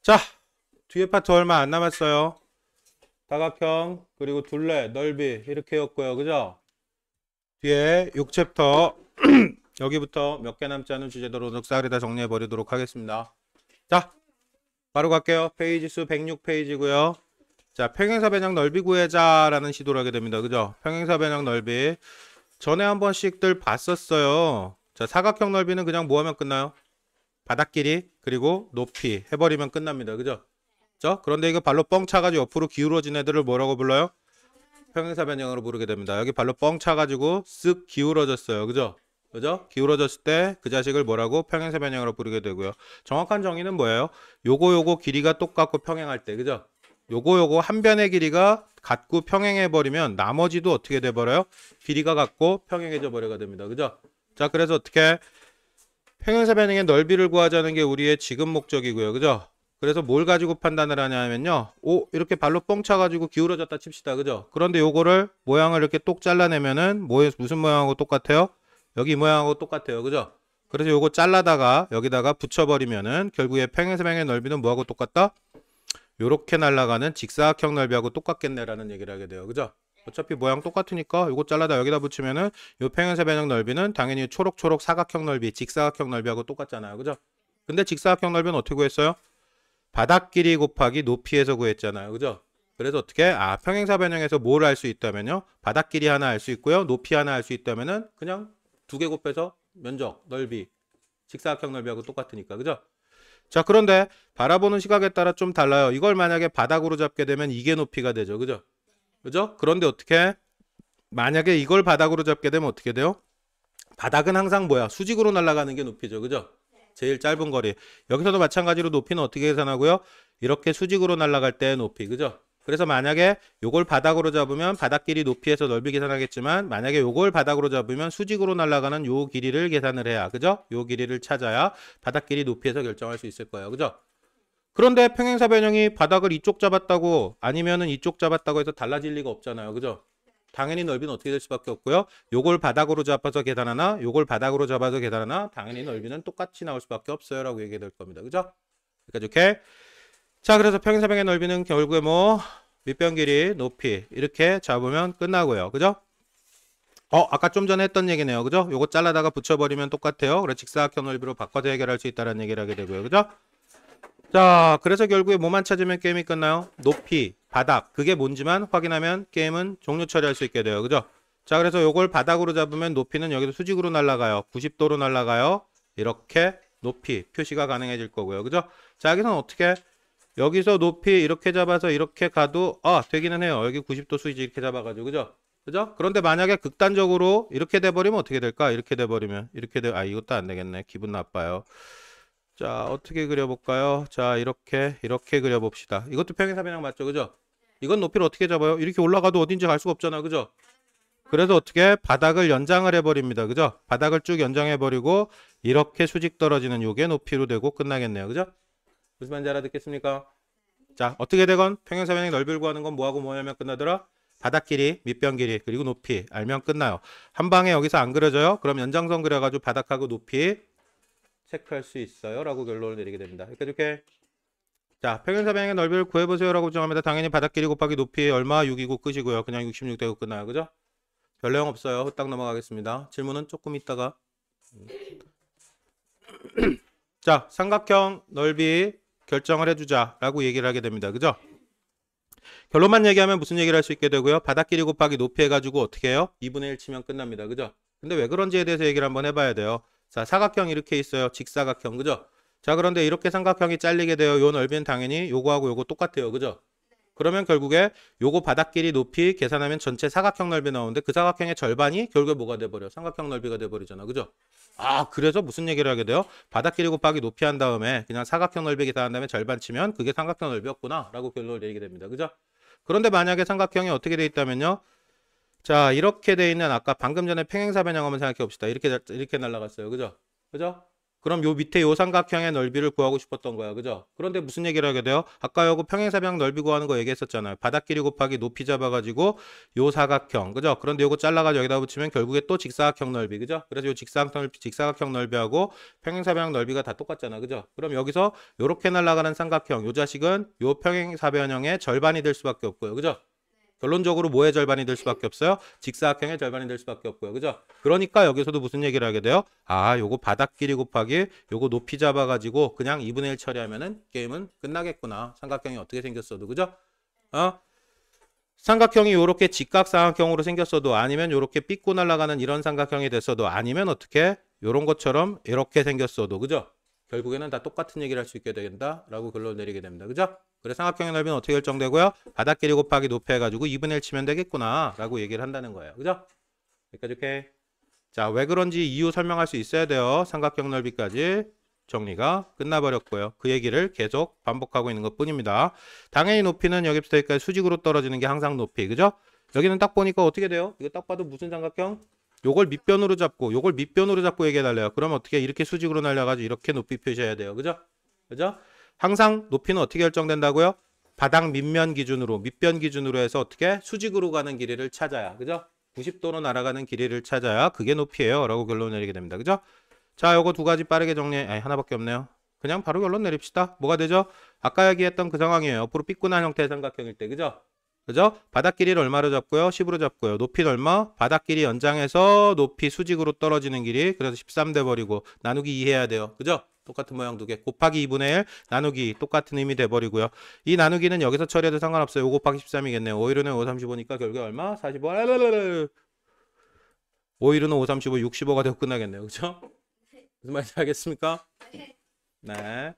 자, 뒤에 파트 얼마 안 남았어요. 다각형, 그리고 둘레, 넓이 이렇게였고요. 그죠? 뒤에 6챕터 여기부터 몇 개 남지 않은 주제도로 넉살이 다 정리해 버리도록 하겠습니다. 자, 바로 갈게요. 페이지 수 106페이지고요. 자, 평행사 변형 넓이 구해자라는 시도를 하게 됩니다. 그죠? 평행사 변형 넓이. 전에 한 번씩들 봤었어요. 자, 사각형 넓이는 그냥 뭐 하면 끝나요? 바닥 길이 그리고 높이 해버리면 끝납니다. 그죠? 그런데 이거 발로 뻥 차가지고 옆으로 기울어진 애들을 뭐라고 불러요? 평행사 변형으로 부르게 됩니다. 여기 발로 뻥 차가지고 쓱 기울어졌어요. 그죠? 그죠? 기울어졌을 때 그 자식을 뭐라고? 평행사 변형으로 부르게 되고요. 정확한 정의는 뭐예요? 요거 길이가 똑같고 평행할 때. 그죠? 요거 한 변의 길이가 같고 평행해 버리면 나머지도 어떻게 돼 버려요? 길이가 같고 평행해져 버려가 됩니다. 그죠? 자, 그래서 어떻게 평행사 변형의 넓이를 구하자는 게 우리의 지금 목적이고요. 그죠? 그래서 뭘 가지고 판단을 하냐면요. 이렇게 발로 뻥 차가지고 기울어졌다 칩시다. 그죠? 그런데 요거를 모양을 이렇게 똑 잘라내면은 무슨 모양하고 똑같아요? 여기 모양하고 똑같아요. 그죠? 그래서 요거 잘라다가 여기다가 붙여버리면은 결국에 평행사 변형의 넓이는 뭐하고 똑같다? 요렇게 날아가는 직사각형 넓이하고 똑같겠네라는 얘기를 하게 돼요. 그죠? 어차피 모양 똑같으니까 요거 잘라다 여기다 붙이면은 요 평행사 변형 넓이는 당연히 초록초록 사각형 넓이, 직사각형 넓이하고 똑같잖아요. 그죠? 근데 직사각형 넓이는 어떻게 구했어요? 바닥 길이 곱하기 높이에서 구했잖아요. 그죠? 그래서 어떻게? 평행사 변형에서 뭘 알 수 있다면요? 바닥 길이 하나 알 수 있고요. 높이 하나 알 수 있다면은 그냥 두 개 곱해서 면적, 넓이, 직사각형 넓이하고 똑같으니까. 그죠? 자, 그런데 바라보는 시각에 따라 좀 달라요. 이걸 만약에 바닥으로 잡게 되면 이게 높이가 되죠. 그죠? 그죠? 그런데 어떻게? 만약에 이걸 바닥으로 잡게 되면 어떻게 돼요? 바닥은 항상 뭐야? 수직으로 날아가는 게 높이죠. 그죠? 제일 짧은 거리. 여기서도 마찬가지로 높이는 어떻게 계산하고요? 이렇게 수직으로 날아갈 때 높이. 그죠? 그래서 만약에 요걸 바닥으로 잡으면 바닥 길이 높이에서 넓이 계산하겠지만 만약에 요걸 바닥으로 잡으면 수직으로 날아가는 요 길이를 계산을 해야. 그죠? 요 길이를 찾아야 바닥 길이 높이에서 결정할 수 있을 거예요. 그죠? 그런데 평행사 변형이 바닥을 이쪽 잡았다고 아니면은 이쪽 잡았다고 해서 달라질 리가 없잖아요. 그죠? 당연히 넓이는 어떻게 될 수밖에 없고요. 요걸 바닥으로 잡아서 계산하나 요걸 바닥으로 잡아서 계산하나 당연히 넓이는 똑같이 나올 수밖에 없어요. 라고 얘기해 될 겁니다. 그죠? 그러니까 이렇게 자, 그래서 평행사 변형의 넓이는 결국에 뭐 밑변 길이, 높이 이렇게 잡으면 끝나고요. 그죠? 아까 좀 전에 했던 얘기네요. 그죠? 요거 잘라다가 붙여버리면 똑같아요. 그래서 직사각형 넓이로 바꿔서 해결할 수 있다는 얘기를 하게 되고요. 그죠? 자, 그래서 결국에 뭐만 찾으면 게임이 끝나요? 높이, 바닥. 그게 뭔지만 확인하면 게임은 종료 처리할 수 있게 돼요. 그죠? 자, 그래서 요걸 바닥으로 잡으면 높이는 여기서 수직으로 날아가요. 90도로 날아가요. 이렇게 높이 표시가 가능해질 거고요. 그죠? 자, 여기서는 어떻게? 여기서 높이 이렇게 잡아서 이렇게 가도 되기는 해요. 여기 90도 수직 이렇게 잡아가지고. 그죠? 그죠? 그런데 만약에 극단적으로 이렇게 돼버리면 어떻게 될까? 이렇게 돼버리면 이것도 안 되겠네. 기분 나빠요. 자, 어떻게 그려볼까요? 자, 이렇게 그려봅시다. 이것도 평행사 변형 맞죠? 그죠? 이건 높이를 어떻게 잡아요? 이렇게 올라가도 어딘지 갈 수가 없잖아. 그죠? 그래서 어떻게 바닥을 연장을 해버립니다. 그죠? 바닥을 쭉 연장해버리고 이렇게 수직 떨어지는 요게 높이로 되고 끝나겠네요. 그죠? 무슨 말인지 알아듣겠습니까? 자, 어떻게 되건 평행사 변형의 넓이를 구하는 건 뭐하고 뭐냐면 끝나더라? 바닥 길이, 밑변 길이, 그리고 높이 알면 끝나요. 한 방에 여기서 안 그려져요? 그럼 연장선 그려가지고 바닥하고 높이 체크할 수 있어요. 라고 결론을 내리게 됩니다. 이렇게 자, 평행사 변형의 넓이를 구해보세요. 라고 정합니다. 당연히 바닥 길이 곱하기 높이 얼마? 6이고 끝이고요. 그냥 66 되고 끝나요. 그죠? 별 내용 없어요. 후딱 넘어가겠습니다. 질문은 조금 있다가. 자, 삼각형 넓이 결정을 해주자. 라고 얘기를 하게 됩니다. 그죠? 결론만 얘기하면 무슨 얘기를 할 수 있게 되고요. 바닥 길이 곱하기 높이 해가지고 어떻게 해요? 2분의 1 치면 끝납니다. 그죠? 근데 왜 그런지에 대해서 얘기를 한번 해봐야 돼요. 자, 사각형 이렇게 있어요. 직사각형. 그죠? 자, 그런데 이렇게 삼각형이 잘리게 돼요. 요 넓이는 당연히 요거하고 요거 똑같아요. 그죠? 그러면 결국에 요거 바닥 길이 높이 계산하면 전체 사각형 넓이 나오는데 그 사각형의 절반이 결국에 뭐가 돼버려? 삼각형 넓이가 돼버리잖아. 그죠? 그래서 무슨 얘기를 하게 돼요? 바닥 길이 곱하기 높이 한 다음에 그냥 사각형 넓이 계산한 다음에 절반 치면 그게 삼각형 넓이였구나. 라고 결론을 내리게 됩니다. 그죠? 그런데 만약에 삼각형이 어떻게 돼 있다면요. 자, 이렇게 돼 있는 아까 방금 전에 평행사 변형 한번 생각해 봅시다. 이렇게 날아갔어요. 그죠? 그죠? 그럼 요 밑에 요 삼각형의 넓이를 구하고 싶었던 거야. 그죠? 그런데 무슨 얘기를 하게 돼요? 아까 요거 평행사변 넓이 구하는 거 얘기했었잖아요. 바닥 길이 곱하기 높이 잡아가지고 요 사각형. 그죠? 그런데 요거 잘라가지고 여기다 붙이면 결국에 또 직사각형 넓이. 그죠? 그래서 요 직사각형 넓이하고 평행사변 넓이가 다 똑같잖아. 그죠? 그럼 여기서 요렇게 날아가는 삼각형. 요 자식은 요 평행사변형의 절반이 될 수밖에 없고요. 그죠? 결론적으로 뭐의 절반이 될 수밖에 없어요? 직사각형의 절반이 될 수밖에 없고요. 그죠? 그러니까 여기서도 무슨 얘기를 하게 돼요? 아, 요거 바닥 길이 곱하기 요거 높이 잡아가지고 그냥 2분의 1 처리하면은 게임은 끝나겠구나. 삼각형이 어떻게 생겼어도. 그죠? 삼각형이 요렇게 직각삼각형으로 생겼어도 아니면 요렇게 삐꾸 날아가는 이런 삼각형이 됐어도 아니면 어떻게 요런 것처럼 이렇게 생겼어도. 그죠? 결국에는 다 똑같은 얘기를 할 수 있게 된다라고 결론 내리게 됩니다. 그죠? 그래서 삼각형의 넓이는 어떻게 결정되고요? 바닥 길이 곱하기 높이 해가지고 2분의 1 치면 되겠구나 라고 얘기를 한다는 거예요. 그죠? 여기까지 오케이. 자, 왜 그런지 이유 설명할 수 있어야 돼요. 삼각형 넓이까지 정리가 끝나버렸고요. 그 얘기를 계속 반복하고 있는 것 뿐입니다. 당연히 높이는 여기부터 여기까지 수직으로 떨어지는 게 항상 높이. 그죠? 여기는 딱 보니까 어떻게 돼요? 이거 딱 봐도 무슨 삼각형? 요걸 밑변으로 잡고 요걸 밑변으로 잡고 얘기해달래요. 그러면 어떻게 이렇게 수직으로 날려가지고 이렇게 높이 표시해야 돼요. 그죠? 그죠? 항상 높이는 어떻게 결정된다고요? 바닥 밑면 기준으로 밑변 기준으로 해서 어떻게 수직으로 가는 길이를 찾아야. 그죠? 90도로 날아가는 길이를 찾아야 그게 높이에요 라고 결론 내리게 됩니다. 그죠? 자, 요거 두 가지 빠르게 정리해. 아니, 하나밖에 없네요. 그냥 바로 결론 내립시다. 뭐가 되죠? 아까 얘기했던 그 상황이에요. 옆으로 삐꾸난 형태의 삼각형일 때. 그죠? 그죠? 바닥 길이를 얼마로 잡고요? 10으로 잡고요. 높이는 얼마? 바닥 길이 연장해서 높이 수직으로 떨어지는 길이. 그래서 13 돼버리고 나누기 2 해야 돼요. 그죠? 똑같은 모양 두 개. 곱하기 2분의 1 나누기 똑같은 의미 돼버리고요. 이 나누기는 여기서 처리해도 상관없어요. 5 곱하기 13이겠네요. 5 1은 5, 35니까 결국에 얼마? 45. 5 1은 5, 35, 65가 되고 끝나겠네요. 그죠? 무슨 말인지 알겠습니까? 네.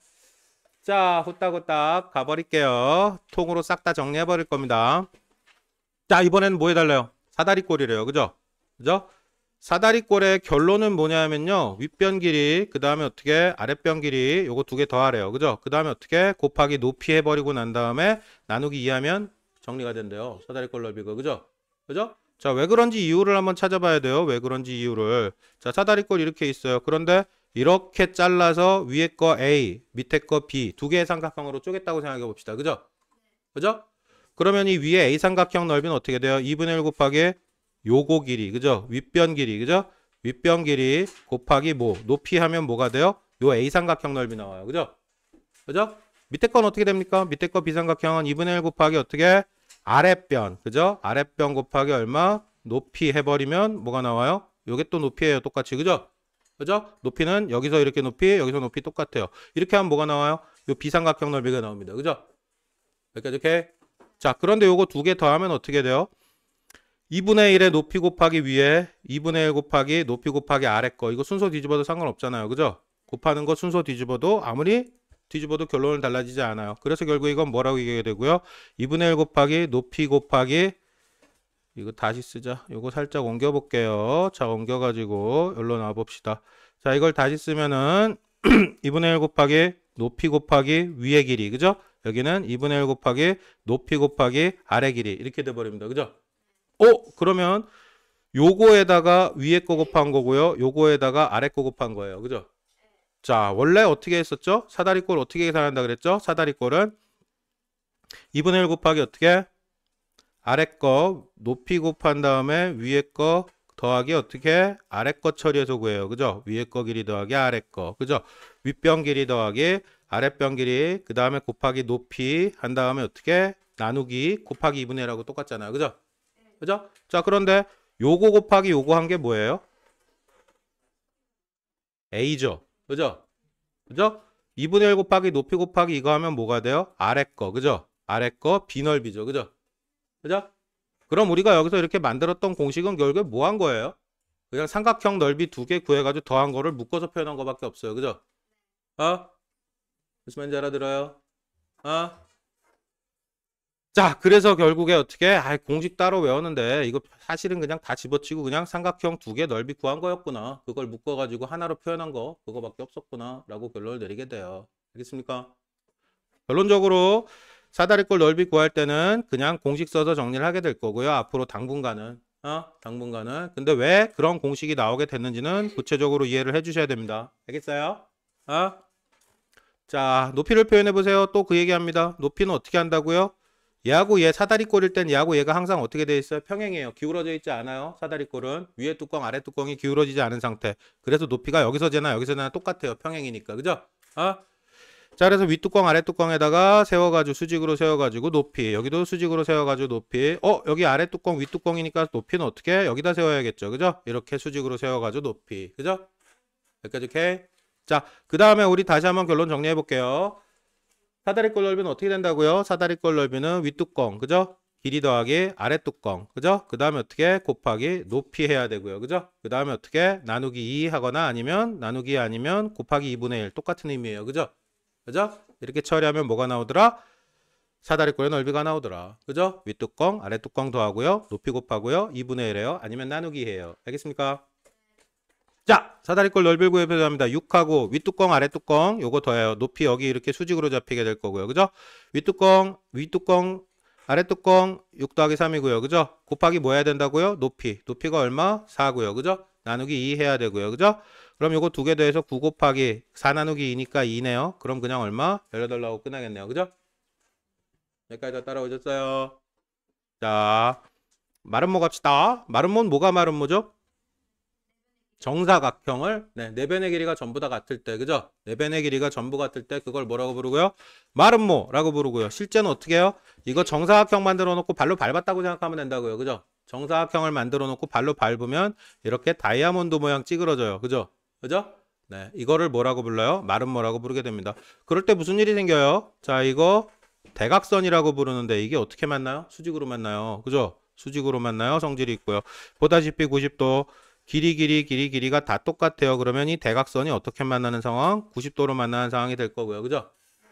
자, 후딱후딱 가버릴게요. 통으로 싹 다 정리해버릴 겁니다. 자, 이번에는 뭐 해달래요? 사다리꼴이래요. 그죠? 그죠? 사다리꼴의 결론은 뭐냐면요. 윗변 길이, 그 다음에 어떻게 아랫변 길이 요거 두 개 더하래요. 그죠? 그 다음에 어떻게 곱하기 높이 해버리고 난 다음에 나누기 2하면 정리가 된대요. 사다리꼴 넓이가. 그죠? 그죠? 자, 왜 그런지 이유를 한번 찾아봐야 돼요. 왜 그런지 이유를. 자, 사다리꼴 이렇게 있어요. 그런데 이렇게 잘라서 위에 거 A, 밑에 거 B 두 개의 삼각형으로 쪼갰다고 생각해 봅시다. 그죠? 그죠? 그러면 이 위에 A 삼각형 넓이는 어떻게 돼요? 2분의 1 곱하기 요거 길이. 그죠? 윗변 길이. 그죠? 윗변 길이 곱하기 뭐 높이 하면 뭐가 돼요? 요 A 삼각형 넓이 나와요. 그죠? 그죠? 밑에 건 어떻게 됩니까? 밑에 거 B 삼각형은 2분의 1 곱하기 어떻게? 아랫변. 그죠? 아랫변 곱하기 얼마? 높이 해버리면 뭐가 나와요? 요게 또 높이에요. 똑같이. 그죠? 그죠? 높이는 여기서 이렇게 높이, 여기서 높이 똑같아요. 이렇게 하면 뭐가 나와요? 요 비삼각형 넓이가 나옵니다. 그죠? 이렇게. 자, 그런데 요거 두 개 더하면 어떻게 돼요? 2분의 1의 높이 곱하기 위에 2분의 1 곱하기 높이 곱하기 아래 거. 이거 순서 뒤집어도 상관없잖아요. 그죠? 곱하는 거 순서 뒤집어도 아무리 뒤집어도 결론은 달라지지 않아요. 그래서 결국 이건 뭐라고 얘기하게 되고요? 2분의 1 곱하기 높이 곱하기 이거 다시 쓰자. 이거 살짝 옮겨 볼게요. 자, 옮겨 가지고 여기로 놔 봅시다. 자, 이걸 다시 쓰면은 2분의 1 곱하기 높이 곱하기 위의 길이. 그죠? 여기는 2분의 1 곱하기 높이 곱하기 아래 길이. 이렇게 돼 버립니다. 그죠? 그러면 요거에다가 위에 거 곱한 거고요. 요거에다가 아래 거 곱한 거예요. 그죠? 자, 원래 어떻게 했었죠? 사다리꼴 어떻게 계산한다 그랬죠? 사다리꼴은 2분의 1 곱하기 어떻게? 아래 거 높이 곱한 다음에 위에 거 더하기 어떻게? 아래 거 처리해서 구해요. 그죠? 위에 거 길이 더하기 아래 거. 그죠? 윗변 길이 더하기 아랫변 길이 그 다음에 곱하기 높이 한 다음에 어떻게? 나누기 곱하기 2분의 1하고 똑같잖아요. 그죠? 그죠? 자, 그런데 요거 곱하기 요거 한 게 뭐예요? A죠. 그죠? 그죠? 2분의 1 곱하기 높이 곱하기 이거 하면 뭐가 돼요? 아래 거. 그죠? 아래 거 B 넓이죠. 그죠? 그죠? 그럼 우리가 여기서 이렇게 만들었던 공식은 결국에 뭐 한 거예요? 그냥 삼각형 넓이 두 개 구해가지고 더한 거를 묶어서 표현한 거밖에 없어요. 그죠? 무슨 말인지 알아들어요? 자, 그래서 결국에 어떻게? 공식 따로 외웠는데 이거 사실은 그냥 다 집어치고 그냥 삼각형 두 개 넓이 구한 거였구나. 그걸 묶어가지고 하나로 표현한 거 그거밖에 없었구나 라고 결론을 내리게 돼요. 알겠습니까? 결론적으로 사다리꼴 넓이 구할 때는 그냥 공식 써서 정리를 하게 될 거고요. 앞으로 당분간은 당분간은. 근데 왜 그런 공식이 나오게 됐는지는 구체적으로 이해를 해 주셔야 됩니다. 알겠어요? 아? 자, 높이를 표현해 보세요. 또 그 얘기합니다. 높이는 어떻게 한다고요? 얘하고 얘 사다리꼴일 땐 얘하고 얘가 항상 어떻게 돼 있어요? 평행이에요. 기울어져 있지 않아요. 사다리꼴은 위에 뚜껑 아래 뚜껑이 기울어지지 않은 상태. 그래서 높이가 여기서 재나 여기서 재나 똑같아요. 평행이니까. 그죠? 아? 자, 그래서 윗뚜껑 아래뚜껑에다가 세워가지고 수직으로 세워가지고 높이, 여기도 수직으로 세워가지고 높이, 여기 아래뚜껑 윗뚜껑이니까 높이는 어떻게? 여기다 세워야겠죠. 그죠? 이렇게 수직으로 세워가지고 높이. 그죠? 여기까지 오케이? 자, 그 다음에 우리 다시 한번 결론 정리해 볼게요. 사다리꼴 넓이는 어떻게 된다고요? 사다리꼴 넓이는 윗뚜껑, 그죠? 길이 더하기 아래뚜껑, 그죠? 그 다음에 어떻게? 곱하기 높이 해야 되고요. 그죠? 그 다음에 어떻게? 나누기 2 하거나 아니면 나누기 아니면 곱하기 2분의 1 똑같은 의미예요. 그죠? 그죠? 이렇게 처리하면 뭐가 나오더라? 사다리꼴의 넓이가 나오더라. 그죠? 윗뚜껑, 아래뚜껑 더하고요. 높이 곱하고요. 2분의 1 해요. 아니면 나누기 해요. 알겠습니까? 자, 사다리꼴 넓이를 구해보자 합니다. 6하고 윗뚜껑, 아래뚜껑 요거 더해요. 높이 여기 이렇게 수직으로 잡히게 될 거고요. 그죠? 윗뚜껑, 아래뚜껑 6 더하기 3이고요. 그죠? 곱하기 뭐 해야 된다고요? 높이가 얼마? 4고요. 그죠? 나누기 2 해야 되고요. 그죠? 그럼 요거 두 개 더해서 9 곱하기 4 나누기 2니까 2네요. 그럼 그냥 얼마? 18 나오고 끝나겠네요. 그죠? 여기까지 다 따라오셨어요? 자, 마름모 갑시다. 마름모는 뭐가 마름모죠? 정사각형을 네 변의 길이가 전부 다 같을 때 그죠? 네 변의 길이가 전부 같을 때 그걸 뭐라고 부르고요? 마름모라고 부르고요. 실제는 어떻게 해요? 이거 정사각형 만들어 놓고 발로 밟았다고 생각하면 된다고요. 그죠? 정사각형을 만들어 놓고 발로 밟으면 이렇게 다이아몬드 모양 찌그러져요. 그죠? 그죠? 네, 이거를 뭐라고 불러요? 마름모라고 부르게 됩니다. 그럴 때 무슨 일이 생겨요? 자, 이거 대각선이라고 부르는데 이게 어떻게 만나요? 수직으로 만나요. 그죠? 수직으로 만나요. 성질이 있고요. 보다시피 90도 길이가 다 똑같아요. 그러면 이 대각선이 어떻게 만나는 상황? 90도로 만나는 상황이 될 거고요. 그죠?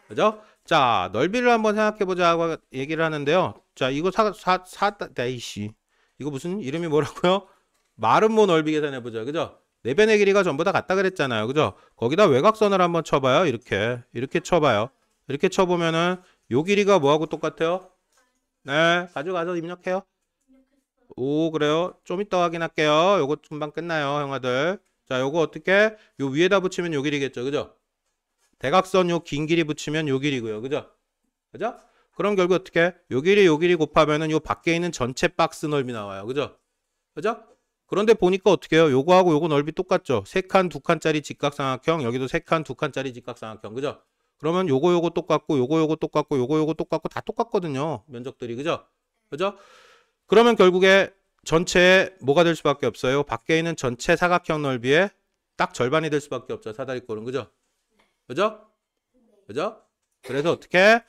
그죠? 자, 넓이를 한번 생각해 보자고 얘기를 하는데요. 자, 이거 이씨. 이거 무슨 이름이 뭐라고요? 마름모 넓이 계산해 보자. 그죠? 네 변의 길이가 전부 다 같다 그랬잖아요. 그죠? 거기다 외곽선을 한번 쳐봐요. 이렇게 쳐봐요. 이렇게 쳐보면은 요 길이가 뭐하고 똑같아요? 네, 가져가서 입력해요. 오, 그래요? 좀 이따 확인할게요. 요거 금방 끝나요, 형아들. 자, 요거 어떻게? 요 위에다 붙이면 요 길이겠죠, 그죠? 대각선 요 긴 길이 붙이면 요 길이고요, 그죠? 그죠? 그럼 결국 어떻게? 요 길이 곱하면은 요 밖에 있는 전체 박스 넓이 나와요, 그죠? 그죠? 그런데 보니까 어떻게 해요? 요거하고 요거 넓이 똑같죠? 세 칸, 두 칸짜리 직각삼각형, 여기도 세 칸, 두 칸짜리 직각삼각형, 그죠? 그러면 요거 똑같고, 요거 똑같고, 요거 똑같고, 다 똑같거든요. 면적들이, 그죠? 그죠? 그러면 결국에 전체에 뭐가 될 수밖에 없어요? 밖에 있는 전체 사각형 넓이의 딱 절반이 될 수밖에 없죠. 사다리꼴은. 그죠? 그죠? 그죠? 그래서 어떻게?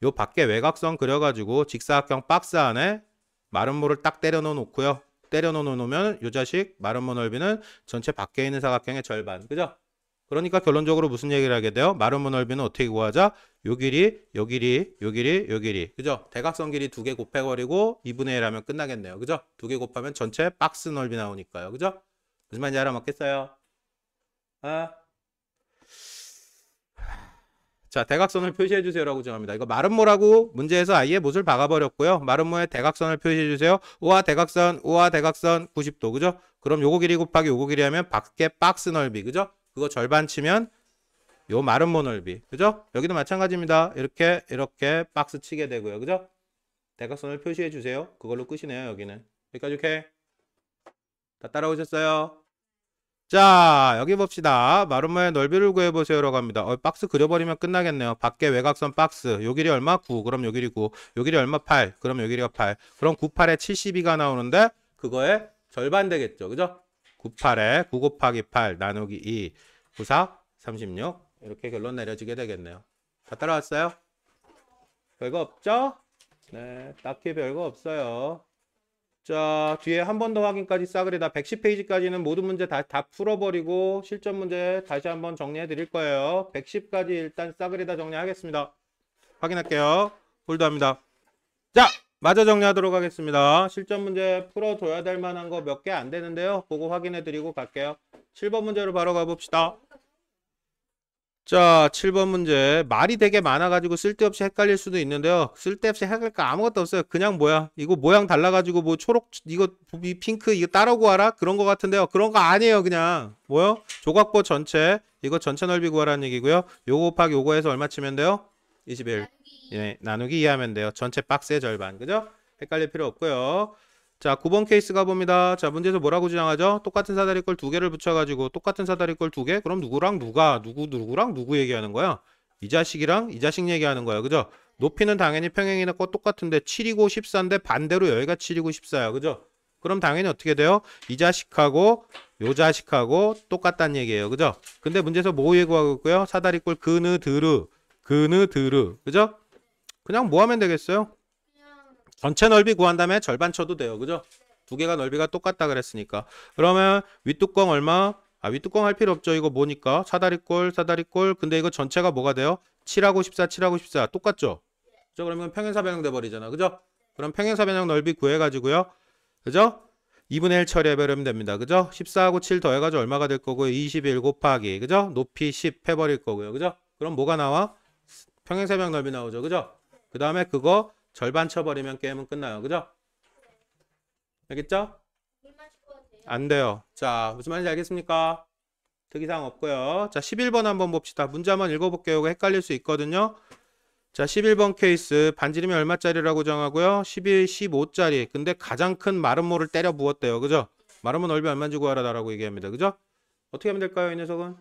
요 밖에 외곽선 그려가지고 직사각형 박스 안에 마름모를 딱 때려 놓고요. 때려 놓으면 요 자식 마름모 넓이는 전체 밖에 있는 사각형의 절반. 그죠? 그러니까 결론적으로 무슨 얘기를 하게 돼요? 마름모 넓이는 어떻게 구하자? 요 길이, 요 길이, 요 길이, 요 길이. 그죠? 대각선 길이 두 개 곱해버리고 2분의 1 하면 끝나겠네요. 그죠? 두 개 곱하면 전체 박스 넓이 나오니까요. 그죠? 무슨 말인지 알아먹겠어요? 아? 자, 대각선을 표시해 주세요라고 정합니다. 이거 마름모라고 문제에서 아예 못을 박아버렸고요. 마름모의 대각선을 표시해 주세요. 우와 대각선 90도. 그죠? 그럼 요거 길이 곱하기 요거 길이 하면 밖에 박스 넓이. 그죠? 그거 절반 치면 요 마름모 넓이. 그죠? 여기도 마찬가지입니다. 이렇게 박스 치게 되고요. 그죠? 대각선을 표시해 주세요. 그걸로 끝이네요. 여기는. 여기까지 오케이? 다 따라오셨어요? 자, 여기 봅시다. 마름모의 넓이를 구해보세요라고 합니다. 박스 그려버리면 끝나겠네요. 밖에 외곽선 박스. 요 길이 얼마? 9. 그럼 요 길이 9. 요 길이 얼마? 8. 그럼 요 길이가 8. 그럼 9, 8에 72가 나오는데 그거의 절반 되겠죠. 그죠? 9, 8에 9 곱하기 8 나누기 2. 9, 4, 36. 이렇게 결론 내려지게 되겠네요. 다 따라왔어요? 별거 없죠? 네, 딱히 별거 없어요. 자, 뒤에 한 번 더 확인까지 싸그리다 110페이지까지는 모든 문제 다 풀어버리고 실전 문제 다시 한번 정리해 드릴 거예요. 110까지 일단 싸그리다 정리하겠습니다. 확인할게요. 홀드합니다. 자, 마저 정리하도록 하겠습니다. 실전 문제 풀어줘야 될 만한 거 몇 개 안 되는데요. 그거 확인해 드리고 갈게요. 7번 문제로 바로 가봅시다. 자, 7번 문제. 말이 되게 많아가지고 쓸데없이 헷갈릴 수도 있는데요. 쓸데없이 헷갈릴 거 아무것도 없어요. 그냥 뭐야? 이거 모양 달라가지고 뭐 초록, 이거 이 핑크 이거 따로 구하라? 그런 거 같은데요. 그런 거 아니에요. 그냥 뭐요? 조각보 전체 이거 전체 넓이 구하라는 얘기고요. 요거 곱하기 요거 해서 얼마 치면 돼요? 21. 예, 나누기 2 하면 돼요. 전체 박스의 절반. 그죠? 헷갈릴 필요 없고요. 자, 9번 케이스 가봅니다. 자, 문제에서 뭐라고 주장하죠? 똑같은 사다리꼴 두 개를 붙여가지고 똑같은 사다리꼴 두 개? 그럼 누구랑 누가, 누구랑 누구 얘기하는 거야? 이 자식이랑 이 자식 얘기하는 거야. 그죠? 높이는 당연히 평행이나 똑같은데 7이고 14인데 반대로 여기가 7이고 14야. 그죠? 그럼 당연히 어떻게 돼요? 이 자식하고 요 자식하고 똑같다는 얘기예요. 그죠? 근데 문제에서 뭐 예고하고 있고요? 사다리꼴 그느 드르. 그죠? 그냥 뭐 하면 되겠어요? 전체 넓이 구한 다음에 절반 쳐도 돼요. 그죠? 두 개가 넓이가 똑같다 그랬으니까. 그러면 윗뚜껑 얼마? 윗뚜껑 할 필요 없죠. 이거 뭐니까? 사다리꼴. 근데 이거 전체가 뭐가 돼요? 7하고 14. 똑같죠? 그죠? 그러면 평행사변형 돼버리잖아. 그죠? 그럼 평행사변형 넓이 구해가지고요. 그죠? 2분의 1 처리해버리면 됩니다. 그죠? 14하고 7 더해가지고 얼마가 될 거고요? 21 곱하기. 그죠? 높이 10 해버릴 거고요. 그죠? 그럼 뭐가 나와? 평행사변형 넓이 나오죠. 그죠? 그 다음에 그거 절반 쳐버리면 게임은 끝나요. 그죠? 알겠죠? 안 돼요. 자, 무슨 말인지 알겠습니까? 특이사항 없고요. 자, 11번 한번 봅시다. 문제 한번 읽어볼게요. 이거 헷갈릴 수 있거든요. 자, 11번 케이스 반지름이 얼마짜리라고 정하고요. 11, 15짜리. 근데 가장 큰 마름모를 때려 부었대요. 그죠? 마름모 넓이 얼마인지 구하라라고 얘기합니다. 그죠? 어떻게 하면 될까요, 이 녀석은?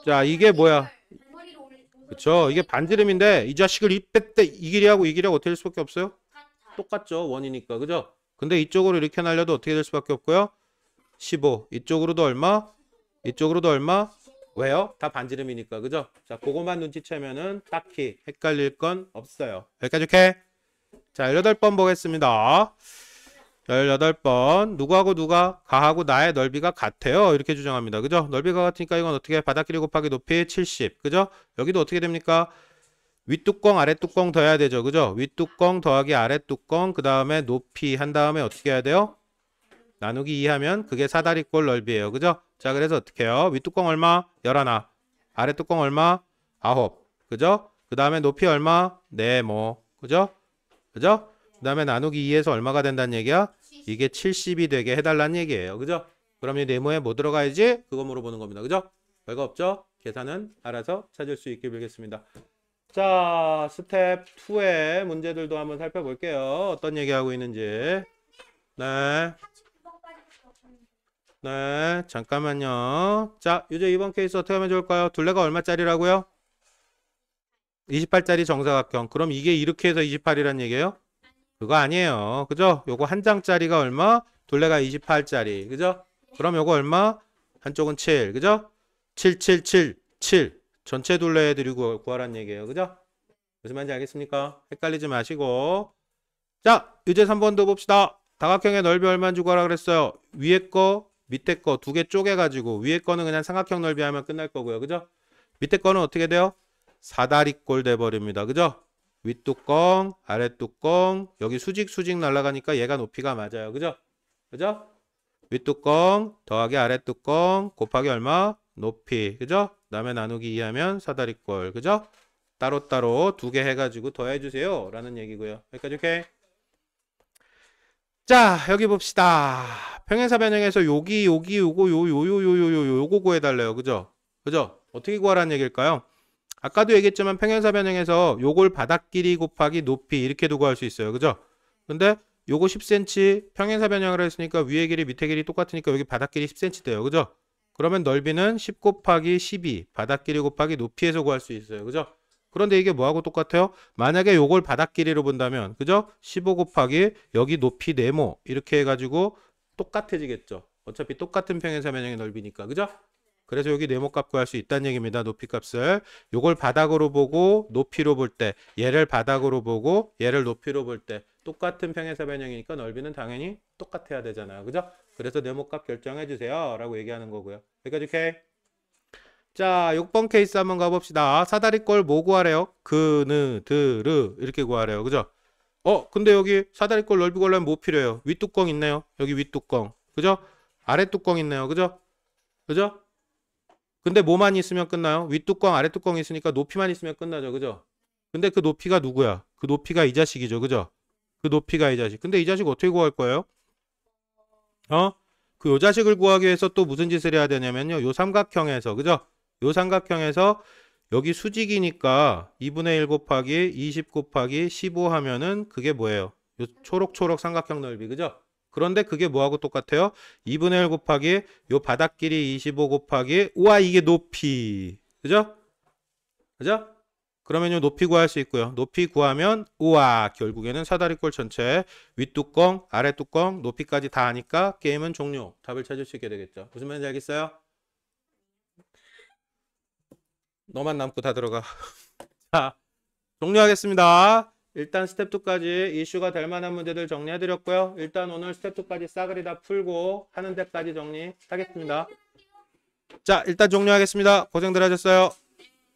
자, 이게 뭐야? 그쵸? 이게 반지름인데 이 자식을 이 뺐대 이 길이하고 이 길이하고 어떻게 될 수밖에 없어요? 똑같죠. 원이니까. 그죠? 근데 이쪽으로 이렇게 날려도 어떻게 될 수밖에 없고요. 15. 이쪽으로도 얼마? 이쪽으로도 얼마? 왜요? 다 반지름이니까. 그죠? 자, 그것만 눈치채면은 딱히 헷갈릴 건 없어요. 여기까지 오케이? 자, 18번 보겠습니다. 18번. 누구하고 누가? 가하고 나의 넓이가 같아요. 이렇게 주장합니다. 그죠? 넓이가 같으니까 이건 어떻게 해? 바닥길이 곱하기 높이 70. 그죠? 여기도 어떻게 됩니까? 윗뚜껑 아랫뚜껑 더해야 되죠. 그죠? 윗뚜껑 더하기 아랫뚜껑 그 다음에 높이 한 다음에 어떻게 해야 돼요? 나누기 2 하면 그게 사다리꼴 넓이에요. 그죠? 자, 그래서 어떻게 해요? 윗뚜껑 얼마? 11. 아랫뚜껑 얼마? 9. 그죠? 그 다음에 높이 얼마? 네모. 그죠? 그죠? 그 다음에 나누기 2에서 얼마가 된다는 얘기야? 이게 70이 되게 해달라는 얘기예요. 그죠? 그럼 이 네모에 뭐 들어가야지? 그거 물어보는 겁니다. 그죠? 별거 없죠? 계산은 알아서 찾을 수 있게 빌겠습니다. 자, 스텝 2의 문제들도 한번 살펴볼게요. 어떤 얘기하고 있는지. 네. 네, 잠깐만요. 자, 이제 이번 케이스 어떻게 하면 좋을까요? 둘레가 얼마짜리라고요? 28짜리 정사각형. 그럼 이게 이렇게 해서 28이란 얘기예요? 그거 아니에요. 그죠? 요거 한 장짜리가 얼마? 둘레가 28짜리. 그죠? 그럼 요거 얼마? 한쪽은 7. 그죠? 7. 전체 둘레 애들이고 구하란 얘기예요. 그죠? 무슨 말인지 알겠습니까? 헷갈리지 마시고. 자, 유제 3번도 봅시다. 다각형의 넓이 얼마인지 구하라 그랬어요. 위에 거, 밑에 거 두 개 쪼개가지고 위에 거는 그냥 삼각형 넓이 하면 끝날 거고요. 그죠? 밑에 거는 어떻게 돼요? 사다리꼴 돼버립니다. 그죠? 윗뚜껑, 아랫뚜껑, 여기 수직 날아가니까 얘가 높이가 맞아요. 그죠? 그죠? 윗뚜껑 더하기 아랫뚜껑 곱하기 얼마? 높이. 그죠? 그다음에 나누기 2 하면 사다리꼴. 그죠? 따로따로 두 개 해가지고 더해주세요. 라는 얘기고요. 여기까지 오케이? 자, 여기 봅시다. 평행사 변형에서 여기, 요거 구해달래요. 그죠? 그죠? 어떻게 구하라는 얘기일까요? 아까도 얘기했지만 평행사 변형에서 요걸 바닥길이 곱하기 높이 이렇게도 구할 수 있어요. 그죠? 근데 요거 10cm 평행사 변형을 했으니까 위에 길이 밑에 길이 똑같으니까 여기 바닥길이 10cm 돼요. 그죠? 그러면 넓이는 10 곱하기 12 바닥길이 곱하기 높이에서 구할 수 있어요. 그죠? 그런데 이게 뭐하고 똑같아요? 만약에 요걸 바닥길이로 본다면 그죠? 15 곱하기 여기 높이 네모 이렇게 해가지고 똑같아지겠죠. 어차피 똑같은 평행사 변형의 넓이니까. 그죠? 그래서 여기 네모 값 구할 수 있다는 얘기입니다. 높이 값을. 요걸 바닥으로 보고 높이로 볼 때 얘를 바닥으로 보고 얘를 높이로 볼 때 똑같은 평행사 변형이니까 넓이는 당연히 똑같아야 되잖아요. 그죠? 그래서 네모 값 결정해 주세요. 라고 얘기하는 거고요. 여기까지 오케이? 자, 6번 케이스 한번 가봅시다. 사다리꼴 뭐 구하래요? 그느, 드르 이렇게 구하래요. 그죠? 근데 여기 사다리꼴 넓이 구하려면 뭐 필요해요? 윗뚜껑 있네요. 여기 윗뚜껑. 그죠? 아랫뚜껑 있네요. 그죠? 그죠? 근데 뭐만 있으면 끝나요? 윗뚜껑, 아랫뚜껑이 있으니까 높이만 있으면 끝나죠. 그죠? 근데 그 높이가 누구야? 그 높이가 이 자식이죠. 그죠? 그 높이가 이 자식. 근데 이 자식 어떻게 구할 거예요? 어? 그 요 자식을 구하기 위해서 또 무슨 짓을 해야 되냐면요. 요 삼각형에서, 그죠? 요 삼각형에서 여기 수직이니까 2분의 1 곱하기 20 곱하기 15 하면은 그게 뭐예요? 요 초록초록 삼각형 넓이, 그죠? 그런데 그게 뭐하고 똑같아요? 2분의 1 곱하기 요 바닥 길이 25 곱하기 우와 이게 높이, 그죠? 그죠? 그러면 요 높이 구할 수 있고요. 높이 구하면 우와 결국에는 사다리꼴 전체 윗뚜껑 아랫뚜껑 높이까지 다 하니까 게임은 종료. 답을 찾을 수 있게 되겠죠. 무슨 말인지 알겠어요? 너만 남고 다 들어가. 자, 종료하겠습니다. 일단 스텝 2까지 이슈가 될 만한 문제들 정리해 드렸고요. 일단 오늘 스텝 2까지 싸그리 다 풀고 하는 데까지 정리하겠습니다. 자, 일단 종료하겠습니다. 고생들 하셨어요.